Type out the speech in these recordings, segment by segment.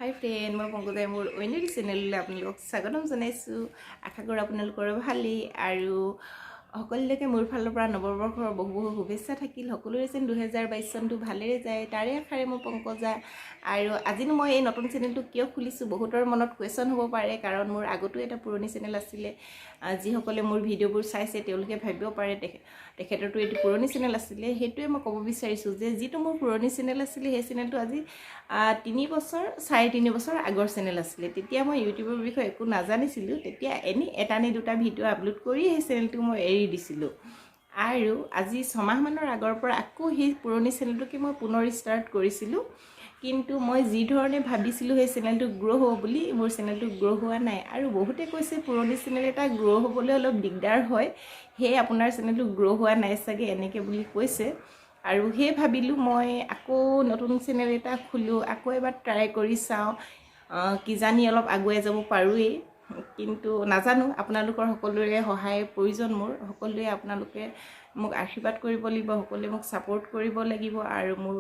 হাই friend, মই পংকজাই মোৰ ঐনিৰী চেনেললৈ আপোনালোকক স্বাগতম জনাইছোঁ। আশা কৰোঁ আপোনালোকৰ ভালেই আৰু সকলোলৈকে মোৰ ফালৰ পৰা নৱবৰ্ষৰ বহু বহু শুভেচ্ছা থাকিল। সকলোৰে যেন 2022 চনটো ভালেৰে যায় তাৰে আশাৰে মই পংকজা। আৰু আজিনো মই এই নতুন চেনেলটো কিয় খুলিছোঁ, বহুতৰ মনত কুৱেশ্যন হ'ব পাৰে, কাৰণ মোৰ আগতো এটা পুৰণি চেনেল আছিলে। যিসকলে মোৰ ভিডিঅ'বোৰ চাইছে তেওঁলোকে ভাবিব পাৰে তেখেতৰতো এইটো পুৰণি চেনেল আছিলে। সেইটোৱে মই ক'ব বিচাৰিছোঁ যে যিটো মোৰ পুৰণি চেনেল আছিলে সেই চেনেলটো আজি 3 বছৰ 3.5 বছৰ আগৰ চেনেল আছিলে। তেতিয়া মই ইউটিউবৰ বিষয়ে একো নাজানিছিলোঁ। তেতিয়া এনেই এটা নে দুটা ভিডিঅ' আপলোড কৰি সেই চেনেলটো মই এৰি দিছিলোঁ। আৰু আজি 6 মাহমানৰ আগৰ পৰা আকৌ সেই পুৰণি চেনেলটোকে মই পুনৰ ষ্টাৰ্ট কৰিছিলোঁ। কিন্তু মই যি ধৰণে ভাবিছিলোঁ সেই চেনেলটো গ্ৰ' হ'ব বুলি, মোৰ চেনেলটো গ্ৰ' হোৱা নাই। আৰু বহুতে কৈছে পুৰণি চেনেল এটা গ্ৰ' হ'বলৈ অলপ দিগদাৰ হয়, সেয়ে আপোনাৰ চেনেলটো গ্ৰ' হোৱা নাই চাগে, এনেকৈ বুলি কৈছে। আৰু সেই ভাবিলোঁ মই আকৌ নতুন চেনেল এটা খোলোঁ, আকৌ এবাৰ ট্ৰাই কৰি চাওঁ, কিজানি অলপ আগুৱাই যাব পাৰোঁৱেই। কিন্তু নাজানো, আপোনালোকৰ সকলোৰে সহায়ৰ প্ৰয়োজন মোৰ। সকলোৱে আপোনালোকে মোক আশীৰ্বাদ কৰিব লাগিব, সকলোৱে মোক ছাপোৰ্ট কৰিব লাগিব। আৰু মোৰ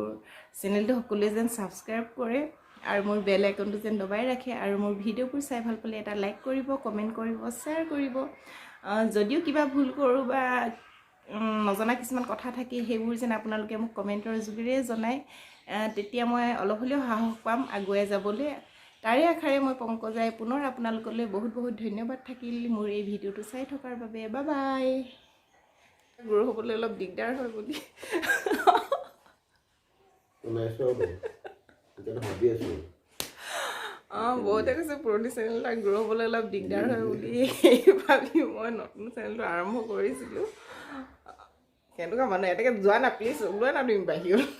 চেনেলটো সকলোৱে যেন ছাবস্ক্ৰাইব কৰে আৰু মোৰ বেল আইকনটো যেন দবাই ৰাখে। আৰু মোৰ ভিডিঅ'বোৰ চাই ভাল পালে এটা লাইক কৰিব, কমেণ্ট কৰিব, শ্বেয়াৰ কৰিব। যদিও কিবা ভুল কৰোঁ বা নজনা কিছুমান কথা থাকে, সেইবোৰ যেন আপোনালোকে মোক কমেণ্টৰ যোগেৰে জনায়, তেতিয়া মই অলপ হ'লেও সাহস পাম আগুৱাই যাবলৈ। তাৰে আশাৰে মই পংকজাই পুনৰ আপোনালোকলৈ বহুত বহুত ধন্যবাদ থাকিল মোৰ এই ভিডিঅ'টো চাই থকাৰ বাবে। Bye bye. গ্ৰ' হ'বলৈ অলপ দিগদাৰ হয় বুলি বহুতে কৈছে পুৰণি চেনেল এটা গ্ৰ' হ'বলৈ অলপ দিগদাৰ হয় বুলি, ভাবি মই নতুন চেনেলটো আৰম্ভ কৰিছিলোঁ। কেনেকুৱা মানুহ এটাকে যোৱা না, প্লিজ ওলোৱা না তুমি বাহিৰত।